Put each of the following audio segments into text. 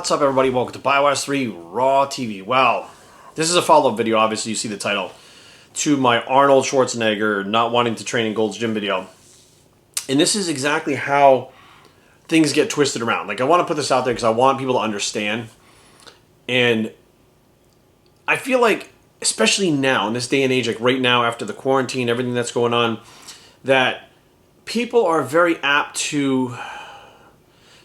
What's up, everybody? Welcome to BioWare's 3 Raw TV. Well, this is a follow-up video. Obviously, you see the title to my Arnold Schwarzenegger not wanting to train in Gold's Gym video. And this is exactly how things get twisted around. Like, I want to put this out there because I want people to understand. And I feel like, especially now, in this day and age, like right now, after the quarantine, everything that's going on, that people are very apt to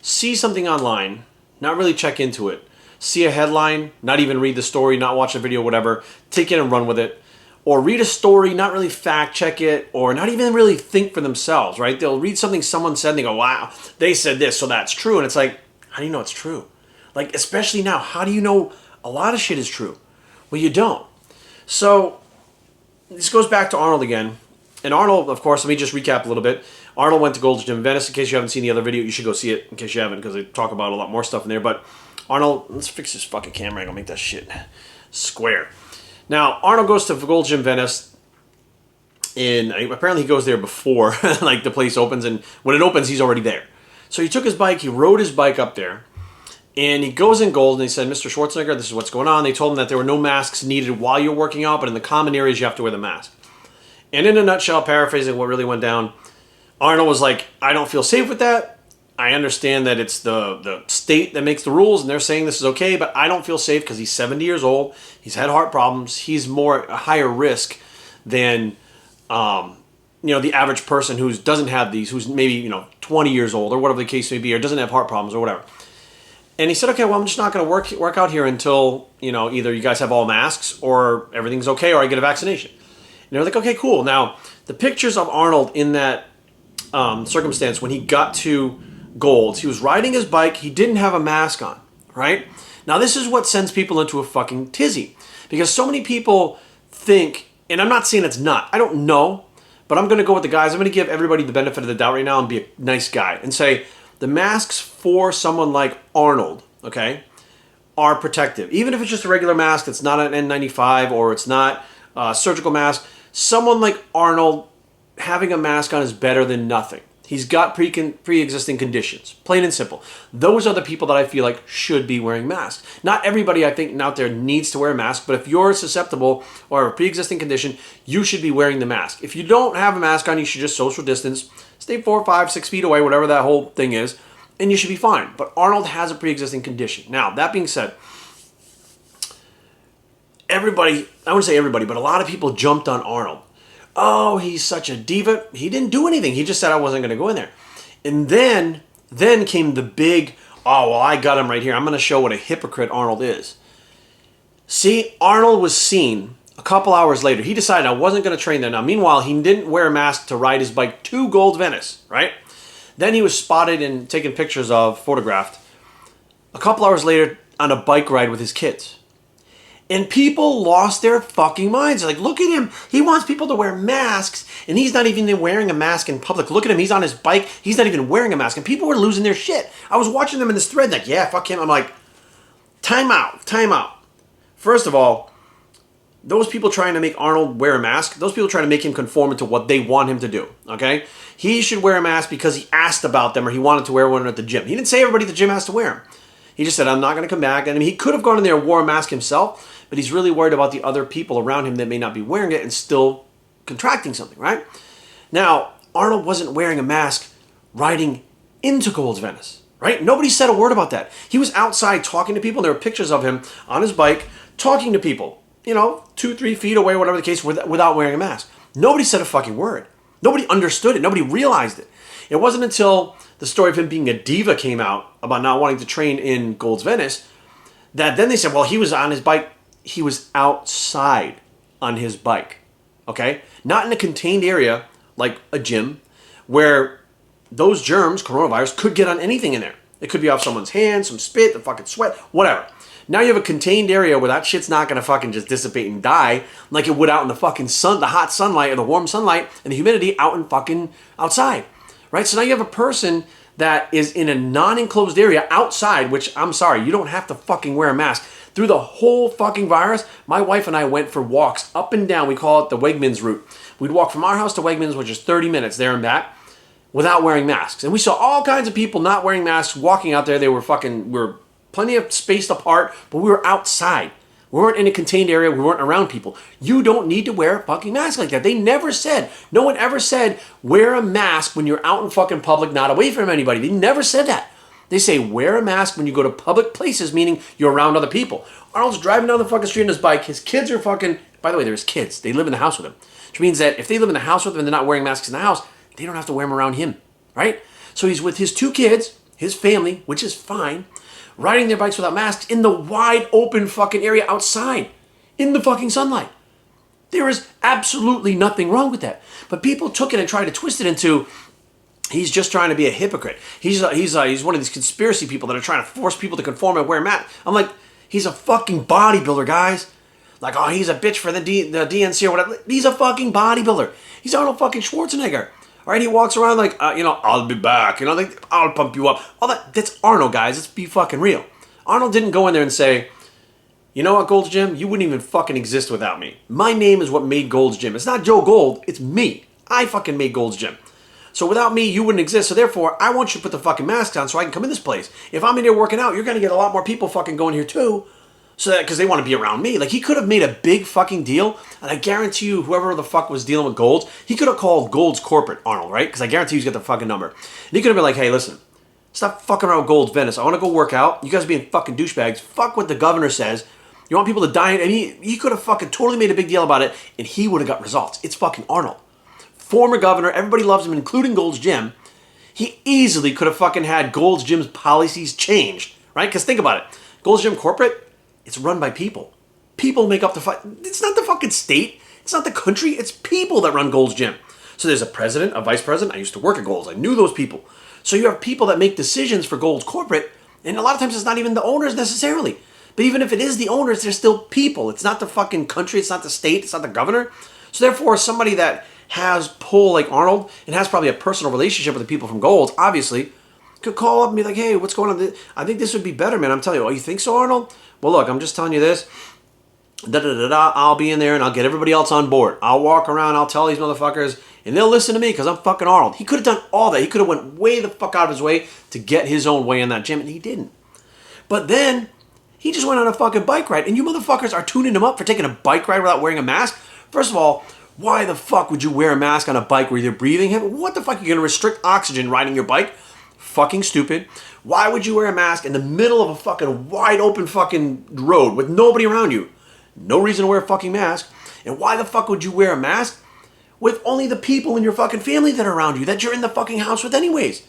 see something online, not really check into it, see a headline, not even read the story, not watch a video, whatever, take it and run with it, or read a story, not really fact check it, or not even really think for themselves, right? They'll read something someone said and they go, wow, they said this, so that's true. And it's like, how do you know it's true? Like, especially now, how do you know a lot of shit is true? Well, you don't. So this goes back to Arnold again. And Arnold, of course, let me just recap a little bit. Arnold went to Gold's Gym in Venice. In case you haven't seen the other video, you should go see it. In case you haven't, because they talk about a lot more stuff in there. But Arnold, let's fix this fucking camera angle, make that shit square. Now, Arnold goes to Gold's Gym Venice, and apparently he goes there before like the place opens, and when it opens, he's already there. So he took his bike, he rode his bike up there, and he goes in Gold, and he said, Mr. Schwarzenegger, this is what's going on. They told him that there were no masks needed while you're working out, but in the common areas, you have to wear the mask. And in a nutshell, paraphrasing what really went down, Arnold was like, I don't feel safe with that. I understand that it's the state that makes the rules, and they're saying this is okay, but I don't feel safe because he's 70 years old. He's had heart problems. He's a higher risk than, the average person who doesn't have these, who's maybe, 20 years old or whatever the case may be, or doesn't have heart problems or whatever. And he said, okay, well, I'm just not going to work out here until, either you guys have all masks or everything's okay or I get a vaccination. And they're like, okay, cool. Now, the pictures of Arnold in that circumstance when he got to Gold's, he was riding his bike. He didn't have a mask on, right? Now, this is what sends people into a fucking tizzy. Because so many people think, and I'm not saying it's not. I don't know. But I'm going to go with the guys. I'm going to give everybody the benefit of the doubt right now and be a nice guy. And say, the masks for someone like Arnold, okay, are protective. Even if it's just a regular mask, it's not an N95 or it's not a surgical mask. Someone like Arnold, having a mask on is better than nothing. He's got pre-existing conditions, plain and simple. Those are the people that I feel like should be wearing masks. Not everybody, I think, out there needs to wear a mask, but if you're susceptible or have a pre-existing condition, you should be wearing the mask. If you don't have a mask on, you should just social distance, stay 4, 5, 6 feet away, whatever that whole thing is, and you should be fine. But Arnold has a pre-existing condition. Now, that being said, everybody, I wouldn't say everybody, but a lot of people jumped on Arnold. Oh, he's such a diva. He didn't do anything. He just said I wasn't going to go in there. And then came the big, oh, well, I got him right here. I'm going to show what a hypocrite Arnold is. See, Arnold was seen a couple hours later. He decided I wasn't going to train there. Now, meanwhile, he didn't wear a mask to ride his bike to Gold Venice, right? Then he was spotted and taken pictures of, photographed, a couple hours later on a bike ride with his kids. And people lost their fucking minds. They're like, look at him. He wants people to wear masks, and he's not even wearing a mask in public. Look at him. He's on his bike. He's not even wearing a mask. And people were losing their shit. I was watching them in this thread like, yeah, fuck him. I'm like, time out. First of all, those people trying to make Arnold wear a mask, those people trying to make him conform to what they want him to do, okay? He should wear a mask because he asked about them or he wanted to wear one at the gym. He didn't say everybody at the gym has to wear them. He just said, I'm not going to come back. And I mean, he could have gone in there and wore a mask himself, but he's really worried about the other people around him that may not be wearing it and still contracting something, right? Now, Arnold wasn't wearing a mask riding into Gold's Venice, right? Nobody said a word about that. He was outside talking to people. And there were pictures of him on his bike talking to people, 2, 3 feet away, whatever the case, without wearing a mask. Nobody said a fucking word. Nobody understood it. Nobody realized it. It wasn't until the story of him being a diva came out about not wanting to train in Gold's Venice that then they said, well, he was on his bike. He was outside on his bike, okay? Not in a contained area like a gym where those germs, coronavirus, could get on anything in there. It could be off someone's hands, some spit, the fucking sweat, whatever. Now you have a contained area where that shit's not gonna fucking just dissipate and die like it would out in the fucking sun, the hot sunlight or the warm sunlight and the humidity out in fucking outside, right? So now you have a person that is in a non-enclosed area outside, which I'm sorry, you don't have to fucking wear a mask. Through the whole fucking virus, my wife and I went for walks up and down. We call it the Wegmans route. We'd walk from our house to Wegmans, which is 30 minutes there and back, without wearing masks. And we saw all kinds of people not wearing masks walking out there. We were plenty of spaced apart, but we were outside. We weren't in a contained area. We weren't around people. You don't need to wear a fucking mask like that. They never said, no one ever said, wear a mask when you're out in fucking public, not away from anybody. They never said that. They say, wear a mask when you go to public places, meaning you're around other people. Arnold's driving down the fucking street on his bike. His kids are fucking, by the way, there's kids. They live in the house with him. Which means that if they live in the house with him and they're not wearing masks in the house, they don't have to wear them around him, right? So he's with his 2 kids, his family, which is fine, riding their bikes without masks in the wide open fucking area outside, in the fucking sunlight. There is absolutely nothing wrong with that. But people took it and tried to twist it into, he's just trying to be a hypocrite. He's one of these conspiracy people that are trying to force people to conform and wear masks. I'm like, he's a fucking bodybuilder, guys. Like, oh, he's a bitch for the DNC or whatever. He's a fucking bodybuilder. He's Arnold fucking Schwarzenegger. All right, he walks around like, I'll be back. Like, I'll pump you up. All that's Arnold, guys. Let's be fucking real. Arnold didn't go in there and say, you know what, Gold's Gym? You wouldn't even fucking exist without me. My name is what made Gold's Gym. It's not Joe Gold. It's me. I fucking made Gold's Gym. So without me, you wouldn't exist. So therefore, I want you to put the fucking mask on so I can come in this place. If I'm in here working out, you're going to get a lot more people fucking going here too. So that, because they want to be around me. Like, he could have made a big fucking deal, and I guarantee you, whoever the fuck was dealing with Gold's, he could have called Gold's corporate, Arnold, right? Because I guarantee he's got the fucking number. And he could have been like, hey, listen, stop fucking around with Gold's Venice. I want to go work out. You guys are being fucking douchebags. Fuck what the governor says. You want people to die? And he could have fucking totally made a big deal about it, and he would have got results. It's fucking Arnold. Former governor, everybody loves him, including Gold's Gym. He easily could have fucking had Gold's Gym's policies changed, right? Because think about it. Gold's Gym corporate, it's run by people. People make up the fight. It's not the fucking state. It's not the country. It's people that run Gold's Gym. So there's a president, a vice president. I used to work at Gold's. I knew those people. So you have people that make decisions for Gold's corporate, and a lot of times it's not even the owners necessarily. But even if it is the owners, they're still people. It's not the fucking country. It's not the state. It's not the governor. So therefore, somebody that has pull like Arnold and has probably a personal relationship with the people from Gold's, obviously, could call up and be like, hey, what's going on? I think this would be better, man. I'm telling you. Oh, you think so, Arnold? Well, look, I'm just telling you this. I'll be in there and I'll get everybody else on board. I'll walk around, I'll tell these motherfuckers, and they'll listen to me because I'm fucking Arnold. He could have done all that. He could have went way the fuck out of his way to get his own way in that gym, and he didn't. But then, he just went on a fucking bike ride, and you motherfuckers are tuning him up for taking a bike ride without wearing a mask? First of all, why the fuck would you wear a mask on a bike where you're breathing him? What the fuck? You're going to restrict oxygen riding your bike? Fucking stupid. Why would you wear a mask in the middle of a fucking wide open fucking road with nobody around you? No reason to wear a fucking mask. And why the fuck would you wear a mask with only the people in your fucking family that are around you, that you're in the fucking house with anyways?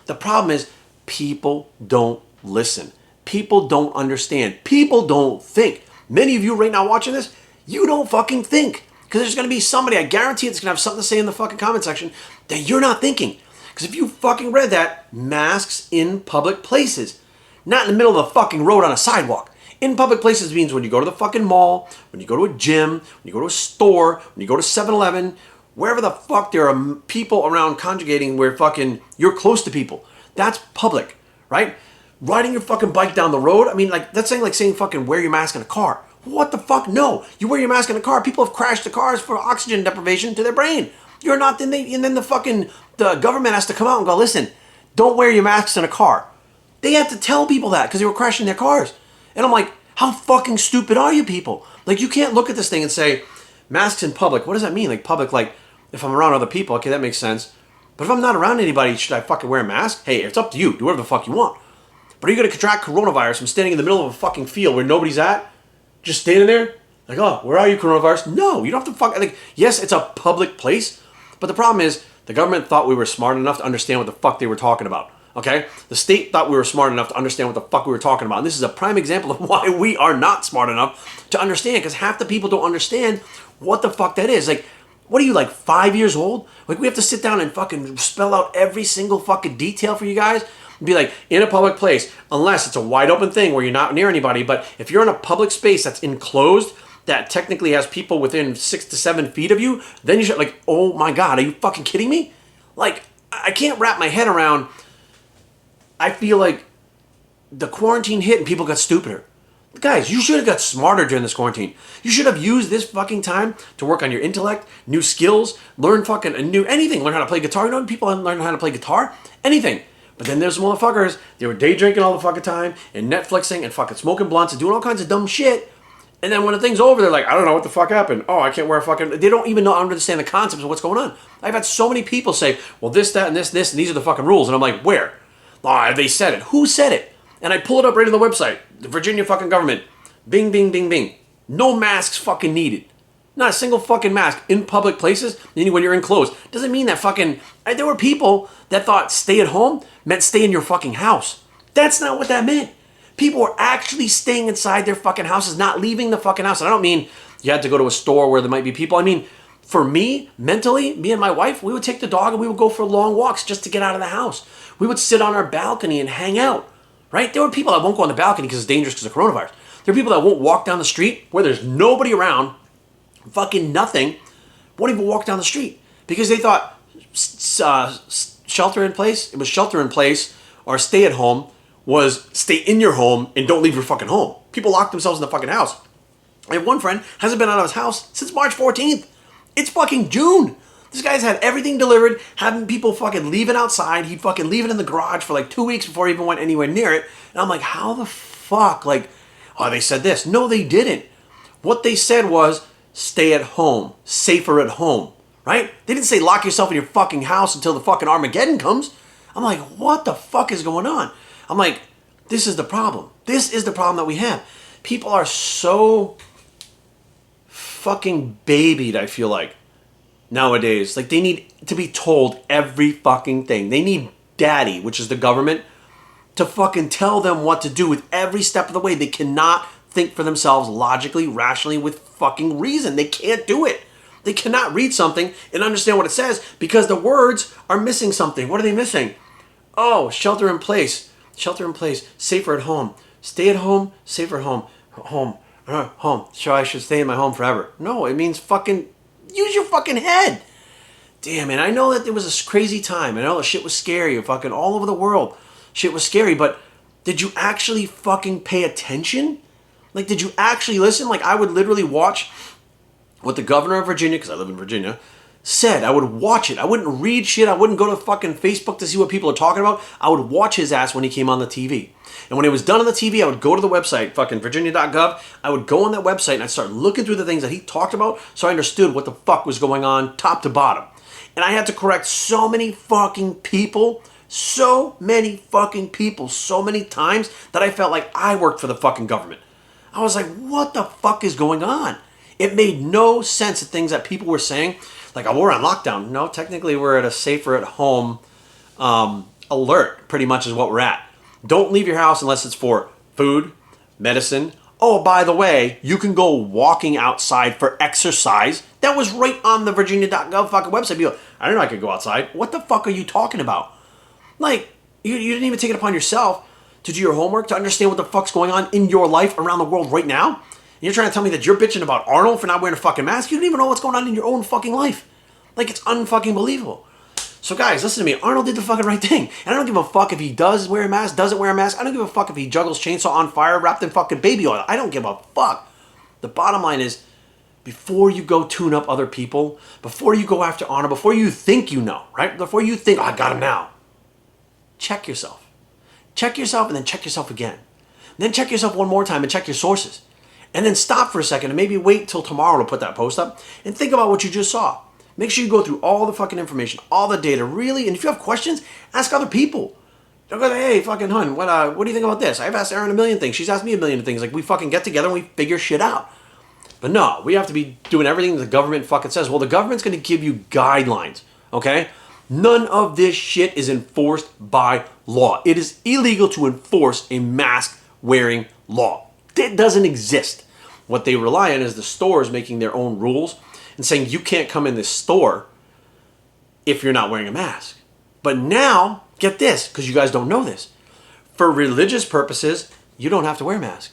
The problem is people don't listen. People don't understand. People don't think. Many of you right now watching this, you don't fucking think. Because there's going to be somebody, I guarantee it's going to have something to say in the fucking comment section that you're not thinking. Because if you fucking read that, masks in public places. Not in the middle of the fucking road on a sidewalk. In public places means when you go to the fucking mall, when you go to a gym, when you go to a store, when you go to 7-Eleven, wherever the fuck there are people around conjugating where fucking you're close to people. That's public, right? Riding your fucking bike down the road, I mean, like, that's saying fucking wear your mask in a car. What the fuck? No. You wear your mask in a car. People have crashed the cars for oxygen deprivation to their brain. You're not, and then the government has to come out and go, listen, don't wear your masks in a car. They had to tell people that because they were crashing their cars. And I'm like, how fucking stupid are you people? Like, you can't look at this thing and say, masks in public. What does that mean? Like, public, like, if I'm around other people, okay, that makes sense. But if I'm not around anybody, should I fucking wear a mask? Hey, it's up to you. Do whatever the fuck you want. But are you going to contract coronavirus from standing in the middle of a fucking field where nobody's at? Just standing there? Like, oh, where are you, coronavirus? No, you don't have to fuck. Like, yes, it's a public place. But the problem is, the government thought we were smart enough to understand what the fuck they were talking about. Okay? The state thought we were smart enough to understand what the fuck we were talking about. And this is a prime example of why we are not smart enough to understand. Because half the people don't understand what the fuck that is. Like, What are you, like 5 years old? Like we have to sit down and fucking spell out every single fucking detail for you guys? And be like, in a public place, unless it's a wide open thing where you're not near anybody, but if you're in a public space that's enclosed, that technically has people within 6 to 7 feet of you, then you should, like, oh my God, are you fucking kidding me? Like, I can't wrap my head around, I feel like the quarantine hit and people got stupider. Guys, you should have got smarter during this quarantine. You should have used this fucking time to work on your intellect, new skills, learn fucking anything. Learn how to play guitar. You know, people learn how to play guitar? Anything. But then there's motherfuckers, they were day drinking all the fucking time and Netflixing and fucking smoking blunts and doing all kinds of dumb shit. And then when the thing's over, they're like, I don't know what the fuck happened. Oh, I can't wear a fucking... They don't even understand the concepts of what's going on. I've had so many people say, well, this, that, and this, and these are the fucking rules. And I'm like, where? Oh, they said it. Who said it? And I pull it up right on the website. The Virginia fucking government. Bing, bing, bing, bing. No masks fucking needed. Not a single fucking mask in public places, meaning when you're enclosed. Doesn't mean that fucking... There were people that thought stay at home meant stay in your fucking house. That's not what that meant. People were actually staying inside their fucking houses, not leaving the fucking house. And I don't mean you had to go to a store where there might be people. I mean, for me, mentally, me and my wife, we would take the dog and we would go for long walks just to get out of the house. We would sit on our balcony and hang out, right? There were people that won't go on the balcony because it's dangerous because of coronavirus. There are people that won't walk down the street where there's nobody around, fucking nothing, won't even walk down the street because they thought shelter in place, it was shelter in place or stay at home was stay in your home and don't leave your fucking home. People lock themselves in the fucking house. I have one friend, hasn't been out of his house since March 14th. It's fucking June. This guy's had everything delivered, having people fucking leave it outside. He'd fucking leave it in the garage for like 2 weeks before he even went anywhere near it. And I'm like, how the fuck? Like, oh, they said this. No, they didn't. What they said was stay at home, safer at home, right? They didn't say lock yourself in your fucking house until the fucking Armageddon comes. I'm like, what the fuck is going on? I'm like, this is the problem. This is the problem that we have. People are so fucking babied, I feel like, nowadays. Like, they need to be told every fucking thing. They need daddy, which is the government, to fucking tell them what to do with every step of the way. They cannot think for themselves logically, rationally, with fucking reason. They can't do it. They cannot read something and understand what it says because the words are missing something. What are they missing? Oh, shelter in place. Shelter in place, safer at home. Stay at home, safer at home. Home. Sure, I should stay in my home forever. No, it means fucking use your fucking head. Damn, man, I know that there was a crazy time. I know the shit was scary. Fucking all over the world, shit was scary. But did you actually fucking pay attention? Like, did you actually listen? Like, I would literally watch what the governor of Virginia, because I live in Virginia, said. I would watch it. I wouldn't read shit. I wouldn't go to fucking Facebook to see what people are talking about. I would watch his ass when he came on the TV. And when it was done on the TV, I would go to the website, fucking virginia.gov. I would go on that website and I'd start looking through the things that he talked about so I understood what the fuck was going on top to bottom. And I had to correct so many fucking people, so many times that I felt like I worked for the fucking government. I was like, what the fuck is going on? It made no sense, the things that people were saying. Like, oh, we're on lockdown. No, technically we're at a safer at home alert, pretty much is what we're at. Don't leave your house unless it's for food, medicine. Oh, by the way, you can go walking outside for exercise. That was right on the virginia.gov fucking website. People, I didn't know I could go outside. What the fuck are you talking about? Like, you didn't even take it upon yourself to do your homework, to understand what the fuck's going on in your life around the world right now. And you're trying to tell me that you're bitching about Arnold for not wearing a fucking mask? You don't even know what's going on in your own fucking life. Like, it's unfucking believable. So guys, listen to me. Arnold did the fucking right thing. And I don't give a fuck if he does wear a mask, doesn't wear a mask. I don't give a fuck if he juggles chainsaw on fire wrapped in fucking baby oil. I don't give a fuck. The bottom line is, before you go tune up other people, before you go after Arnold, before you think you know, right? Before you think, oh, I got him now. Check yourself. Check yourself and then check yourself again. Then check yourself one more time and check your sources. And then stop for a second and maybe wait till tomorrow to put that post up and think about what you just saw. Make sure you go through all the fucking information, all the data, really. And if you have questions, ask other people. Don't go, hey, fucking hun, what do you think about this? I've asked Erin a million things. She's asked me a million things. Like, we fucking get together and we figure shit out. But no, we have to be doing everything the government fucking says. Well, the government's going to give you guidelines, okay? None of this shit is enforced by law. It is illegal to enforce a mask-wearing law. It doesn't exist. What they rely on is the stores making their own rules and saying you can't come in this store if you're not wearing a mask. But now, get this, because you guys don't know this. For religious purposes, you don't have to wear a mask.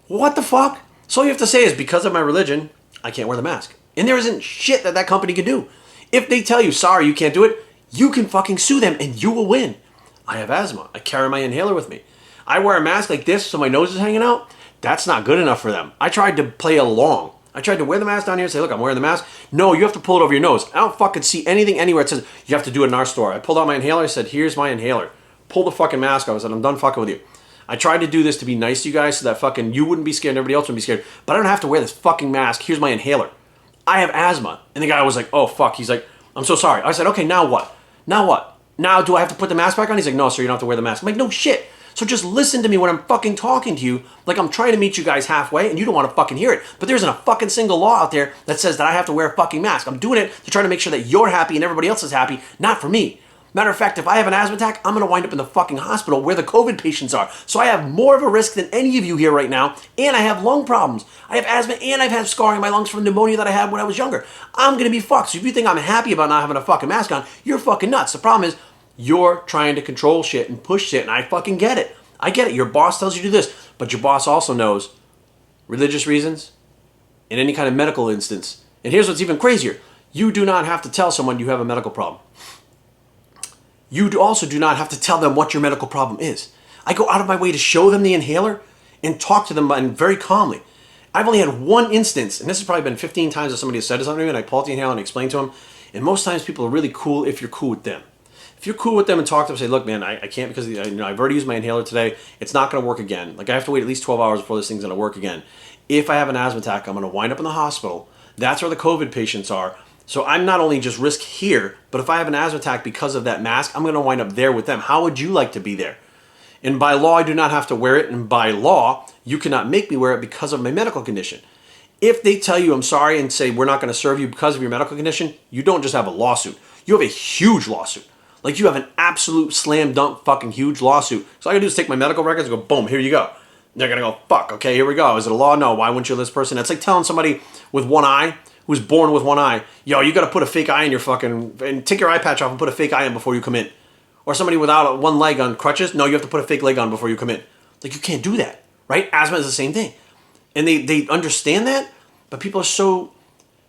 What the fuck? So all you have to say is, because of my religion, I can't wear the mask. And there isn't shit that company can do. If they tell you, sorry, you can't do it, you can fucking sue them and you will win. I have asthma. I carry my inhaler with me. I wear a mask like this so my nose is hanging out. That's not good enough for them. I tried to play along. I tried to wear the mask down here and say, look, I'm wearing the mask. No, you have to pull it over your nose. I don't fucking see anything anywhere that says you have to do it in our store. I pulled out my inhaler. I said, here's my inhaler. Pull the fucking mask off. I said, I'm done fucking with you. I tried to do this to be nice to you guys so that fucking you wouldn't be scared and everybody else wouldn't be scared. But I don't have to wear this fucking mask. Here's my inhaler. I have asthma. And the guy was like, oh, fuck. He's like, I'm so sorry. I said, okay, now what? Now what? Now do I have to put the mask back on? He's like, no, sir, you don't have to wear the mask. I'm like, no shit. So just listen to me when I'm fucking talking to you like I'm trying to meet you guys halfway and you don't want to fucking hear it. But there isn't a fucking single law out there that says that I have to wear a fucking mask. I'm doing it to try to make sure that you're happy and everybody else is happy, not for me. Matter of fact, if I have an asthma attack, I'm going to wind up in the fucking hospital where the COVID patients are. So I have more of a risk than any of you here right now, and I have lung problems. I have asthma, and I've had scarring in my lungs from pneumonia that I had when I was younger. I'm going to be fucked. So if you think I'm happy about not having a fucking mask on, you're fucking nuts. The problem is, you're trying to control shit and push shit, and I fucking get it. I get it. Your boss tells you to do this, but your boss also knows religious reasons in any kind of medical instance. And here's what's even crazier. You do not have to tell someone you have a medical problem. You also do not have to tell them what your medical problem is. I go out of my way to show them the inhaler and talk to them and very calmly. I've only had one instance, and this has probably been 15 times that somebody has said something to me, and I pull out the inhaler and explain to them. And most times people are really cool if you're cool with them. If you're cool with them and talk to them, say, look, man, I can't because I've already used my inhaler today. It's not going to work again. Like I have to wait at least 12 hours before this thing's going to work again. If I have an asthma attack, I'm going to wind up in the hospital. That's where the COVID patients are. So I'm not only just risk here, but if I have an asthma attack because of that mask, I'm going to wind up there with them. How would you like to be there? And by law, I do not have to wear it. And by law, you cannot make me wear it because of my medical condition. If they tell you I'm sorry and say we're not going to serve you because of your medical condition, you don't just have a lawsuit. You have a huge lawsuit. Like you have an absolute slam dunk fucking huge lawsuit. So all I gotta do is take my medical records and go, boom, here you go. And they're gonna go, fuck, okay, here we go. Is it a law? No, why wouldn't you let this person? It's like telling somebody with one eye, who's born with one eye, yo, you gotta put a fake eye in your fucking, and take your eye patch off and put a fake eye in before you come in. Or somebody without one leg on crutches, no, you have to put a fake leg on before you come in. Like you can't do that, right? Asthma is the same thing. And they understand that, but people are so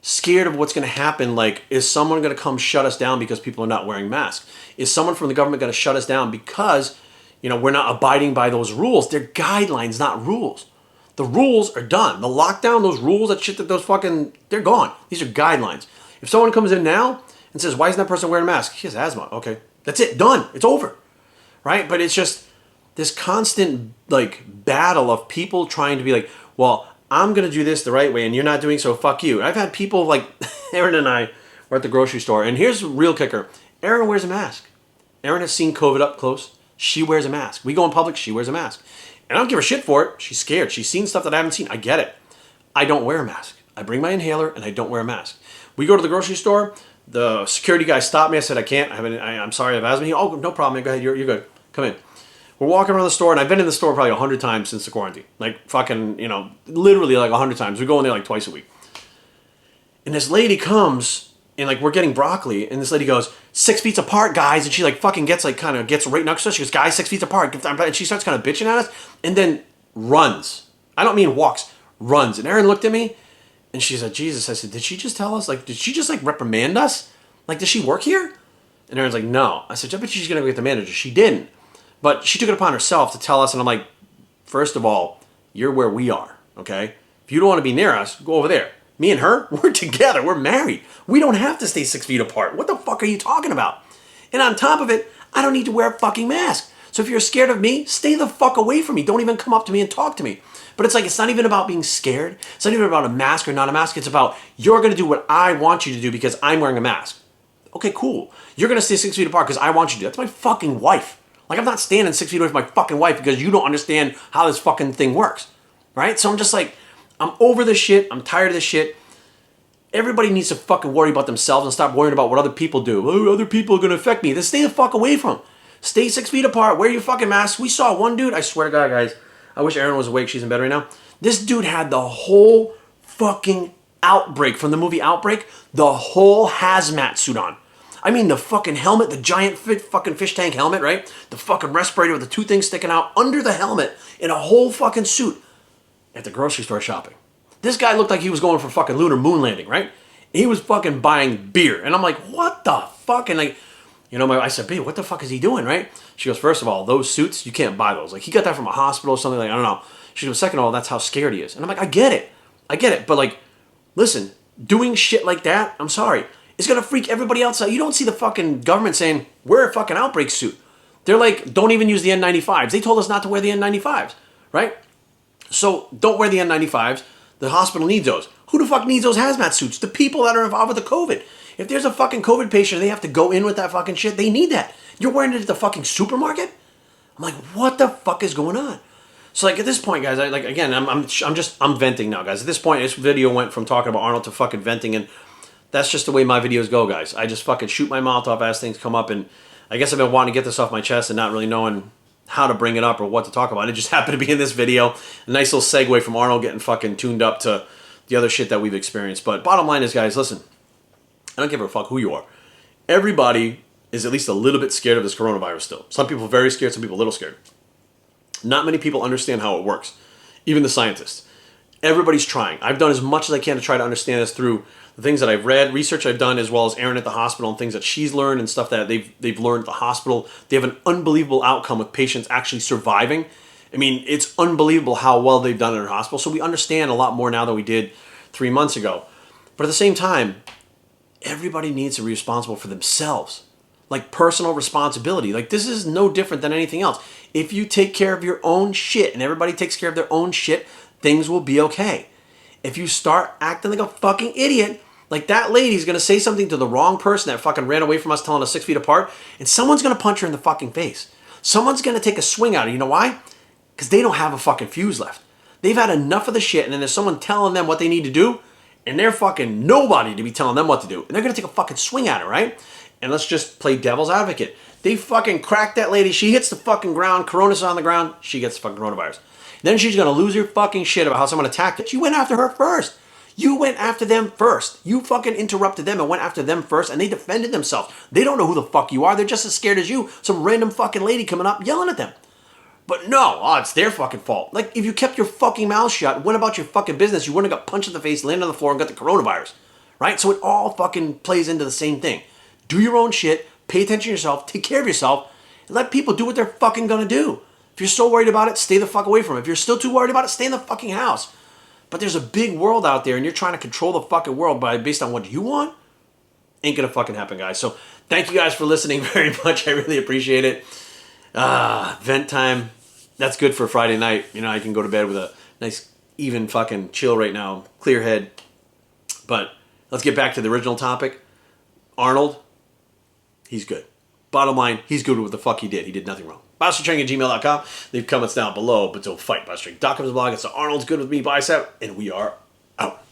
scared of what's going to happen. Like, is someone going to come shut us down because people are not wearing masks? Is someone from the government going to shut us down because, we're not abiding by those rules? They're guidelines, not rules. The rules are done. The lockdown, those rules, that shit, they're gone. These are guidelines. If someone comes in now and says, why isn't that person wearing a mask? He has asthma. Okay. That's it. Done. It's over. Right? But it's just this constant, battle of people trying to be like, well, I'm going to do this the right way and you're not doing so, fuck you. I've had people like Erin and I were at the grocery store, and here's the real kicker. Erin wears a mask. Erin has seen COVID up close. She wears a mask. We go in public, she wears a mask. And I don't give her shit for it. She's scared. She's seen stuff that I haven't seen. I get it. I don't wear a mask. I bring my inhaler and I don't wear a mask. We go to the grocery store. The security guy stopped me. I said, I can't. I'm sorry, I have asthma. Oh, no problem. Go ahead. You're good. Come in. We're walking around the store, and I've been in the store probably 100 times since the quarantine. Like, fucking, literally like 100 times. We go in there like twice a week. And this lady comes, and we're getting broccoli, and this lady goes, 6 feet apart, guys. And she fucking gets right next to us. She goes, guys, 6 feet apart. And she starts kind of bitching at us, and then runs. I don't mean walks, runs. And Erin looked at me, and she said, Jesus. I said, did she just tell us? Did she just reprimand us? Does she work here? And Erin's like, no. I said, I bet she's going to go get the manager. She didn't. But she took it upon herself to tell us, and I'm like, first of all, you're where we are, okay? If you don't want to be near us, go over there. Me and her, we're together. We're married. We don't have to stay 6 feet apart. What the fuck are you talking about? And on top of it, I don't need to wear a fucking mask. So if you're scared of me, stay the fuck away from me. Don't even come up to me and talk to me. But it's not even about being scared. It's not even about a mask or not a mask. It's about you're going to do what I want you to do because I'm wearing a mask. Okay, cool. You're going to stay 6 feet apart because I want you to. That's my fucking wife. I'm not standing 6 feet away from my fucking wife because you don't understand how this fucking thing works, right? So I'm just I'm over this shit. I'm tired of this shit. Everybody needs to fucking worry about themselves and stop worrying about what other people do. Oh, other people are going to affect me. Then stay the fuck away from them. Stay 6 feet apart. Wear your fucking mask. We saw one dude. I swear to God, guys. I wish Erin was awake. She's in bed right now. This dude had the whole fucking Outbreak, from the movie Outbreak, the whole hazmat suit on. I mean, the fucking helmet, the giant fucking fish tank helmet, right? The fucking respirator with the two things sticking out under the helmet in a whole fucking suit at the grocery store shopping. This guy looked like he was going for fucking lunar moon landing, right? He was fucking buying beer. And I'm like, what the fuck? And like, you know, I said, babe, what the fuck is he doing, right? She goes, first of all, those suits, you can't buy those. Like, he got that from a hospital or something, like, I don't know. She goes, second of all, that's how scared he is. And I'm like, I get it. But like, listen, doing shit like that, I'm sorry, it's gonna freak everybody else out. You don't see the fucking government saying, wear a fucking outbreak suit. They're like, don't even use the N95s. They told us not to wear the N95s, right? So don't wear the N95s. The hospital needs those. Who the fuck needs those hazmat suits? The people that are involved with the COVID. If there's a fucking COVID patient and they have to go in with that fucking shit, they need that. You're wearing it at the fucking supermarket? I'm like, what the fuck is going on? So like at this point, guys, I'm venting now, guys. At this point, this video went from talking about Arnold to fucking venting, and that's just the way my videos go, guys. I just fucking shoot my mouth off as things come up, and I guess I've been wanting to get this off my chest and not really knowing how to bring it up or what to talk about. It just happened to be in this video. A nice little segue from Arnold getting fucking tuned up to the other shit that we've experienced. But bottom line is, guys, listen, I don't give a fuck who you are. Everybody is at least a little bit scared of this coronavirus still. Some people very scared, some people a little scared. Not many people understand how it works, even the scientists. Everybody's trying. I've done as much as I can to try to understand this through the things that I've read, research I've done, as well as Erin at the hospital and things that she's learned and stuff that they've learned at the hospital. They have an unbelievable outcome with patients actually surviving. I mean, it's unbelievable how well they've done in our hospital. So we understand a lot more now than we did 3 months ago. But at the same time, everybody needs to be responsible for themselves. Like personal responsibility. Like this is no different than anything else. If you take care of your own shit and everybody takes care of their own shit, things will be okay. If you start acting like a fucking idiot, like that lady's gonna say something to the wrong person that fucking ran away from us telling us 6 feet apart, and someone's gonna punch her in the fucking face. Someone's gonna take a swing at her. You know why? Because they don't have a fucking fuse left. They've had enough of the shit, and then there's someone telling them what they need to do, and they're fucking nobody to be telling them what to do. And they're gonna take a fucking swing at her, right? And let's just play devil's advocate. They fucking crack that lady. She hits the fucking ground. Corona's on the ground. She gets the fucking coronavirus. Then she's going to lose her fucking shit about how someone attacked her. You went after her first. You went after them first. You fucking interrupted them and went after them first, and they defended themselves. They don't know who the fuck you are. They're just as scared as you. Some random fucking lady coming up yelling at them. But no, it's their fucking fault. Like, if you kept your fucking mouth shut, went about your fucking business, you wouldn't have got punched in the face, landed on the floor, and got the coronavirus. Right? So it all fucking plays into the same thing. Do your own shit, pay attention to yourself, take care of yourself, and let people do what they're fucking gonna do. If you're so worried about it, stay the fuck away from it. If you're still too worried about it, stay in the fucking house. But there's a big world out there, and you're trying to control the fucking world based on what you want. Ain't gonna fucking happen, guys. So thank you guys for listening very much. I really appreciate it. Vent time. That's good for Friday night. You know, I can go to bed with a nice, even fucking chill right now, clear head. But let's get back to the original topic. Arnold. He's good. Bottom line, he's good with the fuck he did. He did nothing wrong. BioStrength@gmail.com. Leave comments down below, but don't fight. BioStrength.com is the blog. It's the Arnold's Good With Me bicep, and we are out.